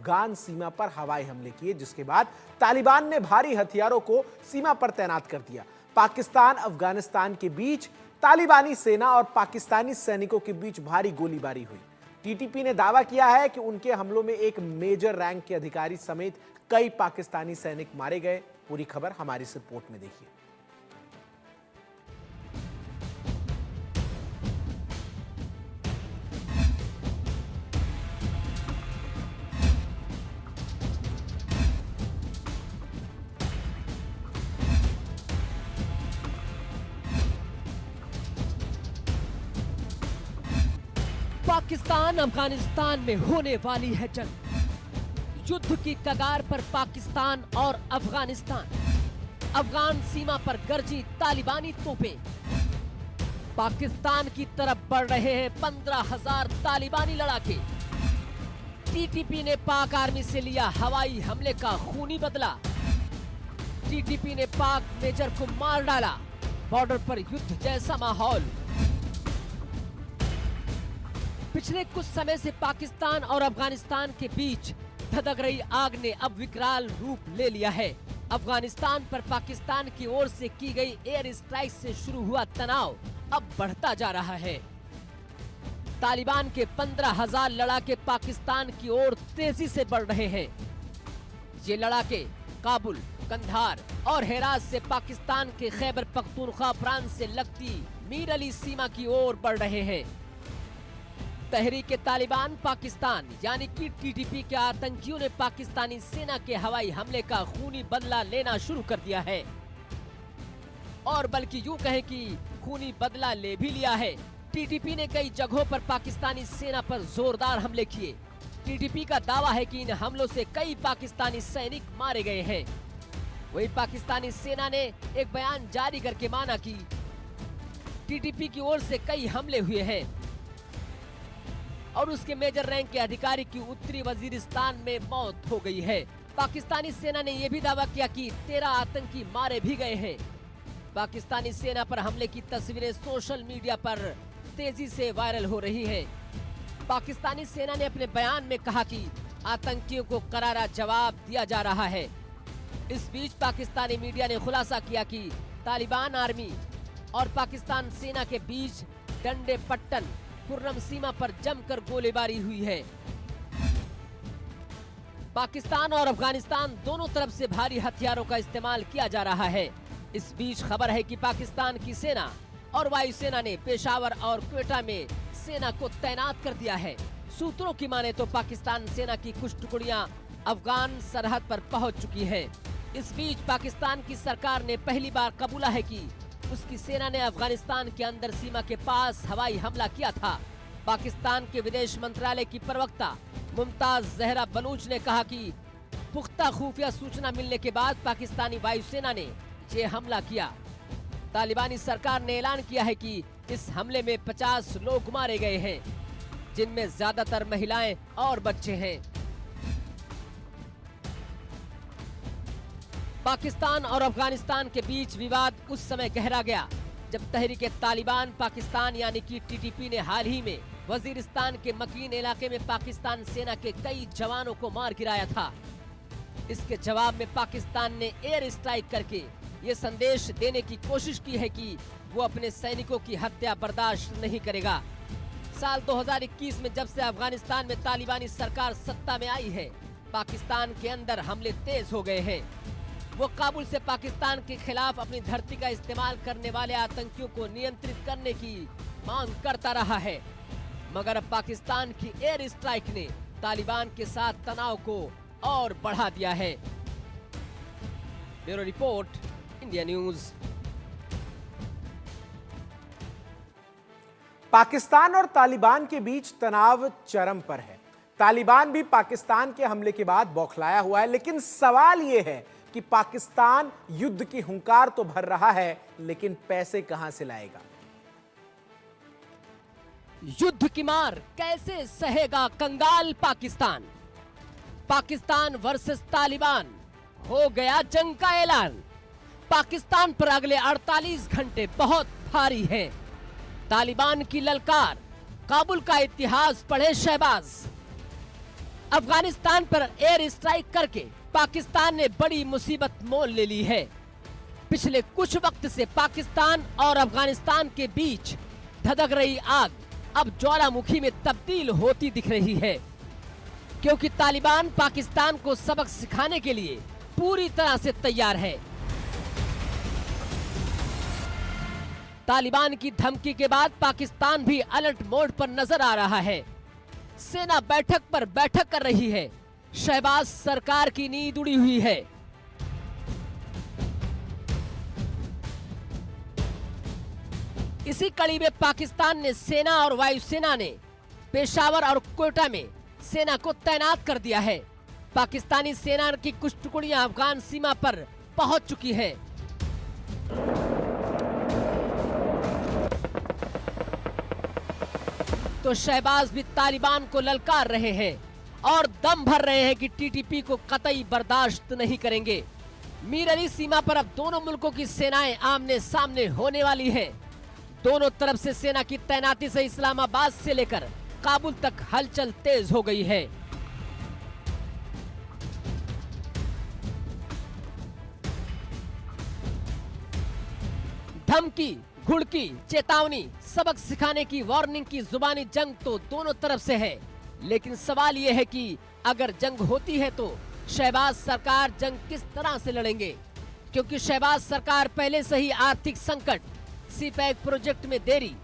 अफगान सीमा पर हवाई हमले किए, जिसके बाद तालिबान ने भारी हथियारों को सीमा पर तैनात कर दिया। पाकिस्तान अफगानिस्तान के बीच तालिबानी सेना और पाकिस्तानी सैनिकों के बीच भारी गोलीबारी हुई। टीटीपी ने दावा किया है कि उनके हमलों में एक मेजर रैंक के अधिकारी समेत कई पाकिस्तानी सैनिक मारे गए। पूरी खबर हमारी इस रिपोर्ट में देखिए। पाकिस्तान अफगानिस्तान में होने वाली है जंग। युद्ध की कगार पर पाकिस्तान और अफगानिस्तान। अफगान सीमा पर गरजी तालिबानी तोपें। पाकिस्तान की तरफ बढ़ रहे हैं 15,000 तालिबानी लड़ाके। टीटीपी ने पाक आर्मी से लिया हवाई हमले का खूनी बदला। टीटीपी ने पाक मेजर को मार डाला। बॉर्डर पर युद्ध जैसा माहौल। पिछले कुछ समय से पाकिस्तान और अफगानिस्तान के बीच धधक रही आग ने अब विकराल रूप ले लिया है। अफगानिस्तान पर पाकिस्तान की ओर से की गई एयर स्ट्राइक से शुरू हुआ तनाव अब बढ़ता जा रहा है। तालिबान के 15,000 लड़ाके पाकिस्तान की ओर तेजी से बढ़ रहे हैं। ये लड़ाके काबुल, कंधार और हेरात से पाकिस्तान के खैबर पख्तूनख्वा प्रांत से लगती मीर अली सीमा की ओर बढ़ रहे हैं। तहरीक तालिबान पाकिस्तान यानी कि टीटीपी के आतंकियों ने पाकिस्तानी सेना के हवाई हमले का खूनी बदला लेना शुरू कर दिया है, और बल्कि यूं कहें कि खूनी बदला ले भी लिया है। टीटीपी ने कई जगहों पर पाकिस्तानी सेना पर जोरदार हमले किए। टीटीपी का दावा है कि इन हमलों से कई पाकिस्तानी सैनिक मारे गए हैं। वहीं पाकिस्तानी सेना ने एक बयान जारी करके माना कि टीटीपी की ओर से कई हमले हुए हैं और उसके मेजर रैंक के अधिकारी की उत्तरी वजीरिस्तान में मौत हो गई है। पाकिस्तानी सेना ने यह भी दावा किया कि 13 आतंकी मारे भी गए हैं। पाकिस्तानी सेना पर हमले की तस्वीरें सोशल मीडिया पर तेजी से वायरल हो रही हैं। पाकिस्तानी सेना ने अपने बयान में कहा कि आतंकियों को करारा जवाब दिया जा रहा है। इस बीच पाकिस्तानी मीडिया ने खुलासा किया कि तालिबान आर्मी और पाकिस्तान सेना के बीच डंडे पट्टन खुर्रम सीमा पर जमकर गोलीबारी हुई है। पाकिस्तान और अफगानिस्तान दोनों तरफ से भारी हथियारों का इस्तेमाल किया जा रहा है। इस बीच खबर है कि पाकिस्तान की सेना और वायुसेना ने पेशावर और क्वेटा में सेना को तैनात कर दिया है। सूत्रों की माने तो पाकिस्तान सेना की कुछ टुकड़ियां अफगान सरहद पर पहुंच चुकी हैं। इस बीच पाकिस्तान की सरकार ने पहली बार कबूला है कि उसकी सेना ने अफगानिस्तान के अंदर सीमा के पास हवाई हमला किया था। पाकिस्तान के विदेश मंत्रालय की प्रवक्ता मुमताज जहरा बलूच ने कहा कि पुख्ता खुफिया सूचना मिलने के बाद पाकिस्तानी वायुसेना ने ये हमला किया। तालिबानी सरकार ने ऐलान किया है कि इस हमले में 50 लोग मारे गए हैं, जिनमें ज्यादातर महिलाएं और बच्चे हैं। पाकिस्तान और अफगानिस्तान के बीच विवाद उस समय गहरा गया जब तहरीक तालिबान पाकिस्तान यानी कि टीटीपी ने हाल ही में वजीरिस्तान के मकीन इलाके में पाकिस्तान सेना के कई जवानों को मार गिराया था। इसके जवाब में पाकिस्तान ने एयर स्ट्राइक करके ये संदेश देने की कोशिश की है कि वो अपने सैनिकों की हत्या बर्दाश्त नहीं करेगा। साल 2021 में जब से अफगानिस्तान में तालिबानी सरकार सत्ता में आई है, पाकिस्तान के अंदर हमले तेज हो गए हैं। वो काबुल से पाकिस्तान के खिलाफ अपनी धरती का इस्तेमाल करने वाले आतंकियों को नियंत्रित करने की मांग करता रहा है, मगर अब पाकिस्तान की एयर स्ट्राइक ने तालिबान के साथ तनाव को और बढ़ा दिया है। Bureau report, India news. Pakistan और तालिबान के बीच तनाव चरम पर है। तालिबान भी पाकिस्तान के हमले के बाद बौखलाया हुआ है, लेकिन सवाल यह है कि पाकिस्तान युद्ध की हुंकार तो भर रहा है, लेकिन पैसे कहां से लाएगा? युद्ध की मार कैसे सहेगा कंगाल पाकिस्तान? पाकिस्तान वर्सेस तालिबान, हो गया जंग का ऐलान। पाकिस्तान पर अगले 48 घंटे बहुत भारी हैं। तालिबान की ललकार, काबुल का इतिहास पढ़े शहबाज। अफगानिस्तान पर एयर स्ट्राइक करके पाकिस्तान ने बड़ी मुसीबत मोल ले ली है। पिछले कुछ वक्त से पाकिस्तान और अफगानिस्तान के बीच धधक रही आग अब ज्वालामुखी में तब्दील होती दिख रही है, क्योंकि तालिबान पाकिस्तान को सबक सिखाने के लिए पूरी तरह से तैयार है। तालिबान की धमकी के बाद पाकिस्तान भी अलर्ट मोड पर नजर आ रहा है। सेना बैठक पर बैठक कर रही है। शहबाज सरकार की नींद उड़ी हुई है। इसी कड़ी में पाकिस्तान ने सेना और वायुसेना ने पेशावर और कोयटा में सेना को तैनात कर दिया है। पाकिस्तानी सेना की कुछ टुकड़ियां अफगान सीमा पर पहुंच चुकी हैं। तो शहबाज भी तालिबान को ललकार रहे हैं और दम भर रहे हैं कि टीटीपी को कतई बर्दाश्त नहीं करेंगे। मीर अली सीमा पर अब दोनों मुल्कों की सेनाएं आमने सामने होने वाली हैं। दोनों तरफ से सेना की तैनाती से इस्लामाबाद से लेकर काबुल तक हलचल तेज हो गई है। धमकी, घुड़की, चेतावनी, सबक सिखाने की वार्निंग की जुबानी जंग तो दोनों तरफ से है, लेकिन सवाल यह है कि अगर जंग होती है तो शहबाज सरकार जंग किस तरह से लड़ेंगे, क्योंकि शहबाज सरकार पहले से ही आर्थिक संकट, सीपैक प्रोजेक्ट में देरी,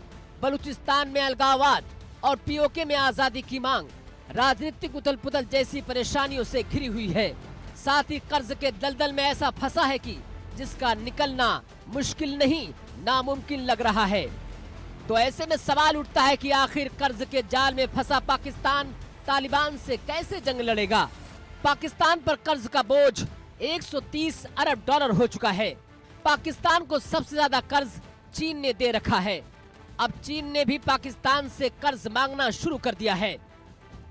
बलूचिस्तान में अलगाववाद और पीओके में आजादी की मांग, राजनीतिक उथल पुथल जैसी परेशानियों से घिरी हुई है। साथ ही कर्ज के दलदल में ऐसा फंसा है कि जिसका निकलना मुश्किल नहीं नामुमकिन लग रहा है। तो ऐसे में सवाल उठता है कि आखिर कर्ज के जाल में फंसा पाकिस्तान तालिबान से कैसे जंग लड़ेगा। पाकिस्तान पर कर्ज का बोझ 130 अरब डॉलर हो चुका है। पाकिस्तान को सबसे ज्यादा कर्ज चीन ने दे रखा है। अब चीन ने भी पाकिस्तान से कर्ज मांगना शुरू कर दिया है।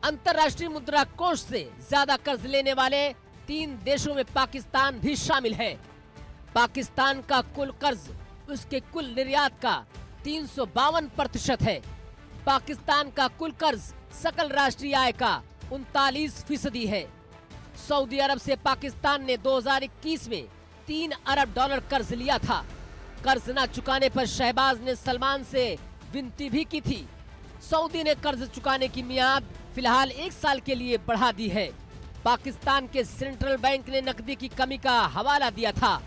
अंतर्राष्ट्रीय मुद्रा कोष से ज्यादा कर्ज लेने वाले 3 देशों में पाकिस्तान भी शामिल है। पाकिस्तान का कुल कर्ज उसके कुल निर्यात का 352% है। पाकिस्तान का कुल कर्ज सकल राष्ट्रीय आय का 39% है। सऊदी अरब से पाकिस्तान ने 2021 में 3 अरब डॉलर कर्ज लिया था। कर्ज न चुकाने पर शहबाज ने सलमान से विनती भी की थी। सऊदी ने कर्ज चुकाने की मियाद फिलहाल 1 साल के लिए बढ़ा दी है। पाकिस्तान के सेंट्रल बैंक ने नकदी की कमी का हवाला दिया था।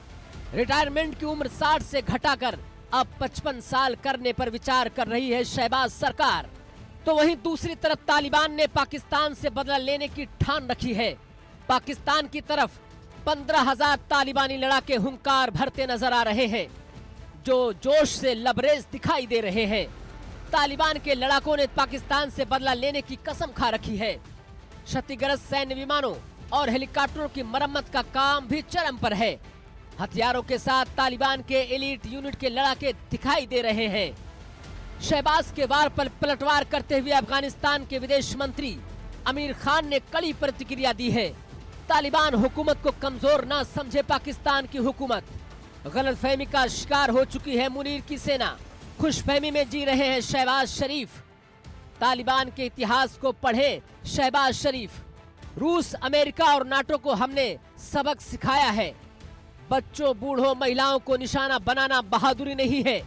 रिटायरमेंट की उम्र 60 से घटाकर अब 55 साल करने पर विचार कर रही है शहबाज सरकार। तो वहीं दूसरी तरफ तालिबान ने पाकिस्तान से बदला लेने की ठान रखी है। पाकिस्तान की तरफ 15,000 तालिबानी लड़ाके हुंकार भरते नजर आ रहे हैं, जो जोश से लबरेज दिखाई दे रहे हैं। तालिबान के लड़ाकों ने पाकिस्तान से बदला लेने की कसम खा रखी है। क्षतिग्रस्त सैन्य विमानों और हेलीकॉप्टरों की मरम्मत का काम भी चरम पर है। हथियारों के साथ तालिबान के एलीट यूनिट के लड़ाके दिखाई दे रहे हैं। शहबाज के वार पर पलटवार करते हुए अफगानिस्तान के विदेश मंत्री आमिर खान ने कड़ी प्रतिक्रिया दी है। तालिबान हुकूमत को कमजोर न समझे पाकिस्तान की हुकूमत। गलतफहमी का शिकार हो चुकी है मुनीर की सेना। खुशफहमी में जी रहे हैं शहबाज शरीफ। तालिबान के इतिहास को पढ़े शहबाज शरीफ। रूस, अमेरिका और नाटो को हमने सबक सिखाया है। बच्चों, बूढ़ों, महिलाओं को निशाना बनाना बहादुरी नहीं है।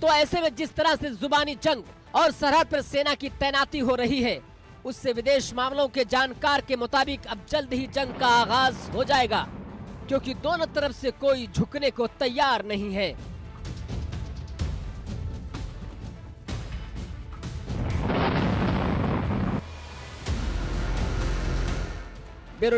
तो ऐसे में जिस तरह से जुबानी जंग और सरहद पर सेना की तैनाती हो रही है, उससे विदेश मामलों के जानकार के मुताबिक अब जल्द ही जंग का आगाज हो जाएगा, क्योंकि दोनों तरफ से कोई झुकने को तैयार नहीं है। ब्यूरो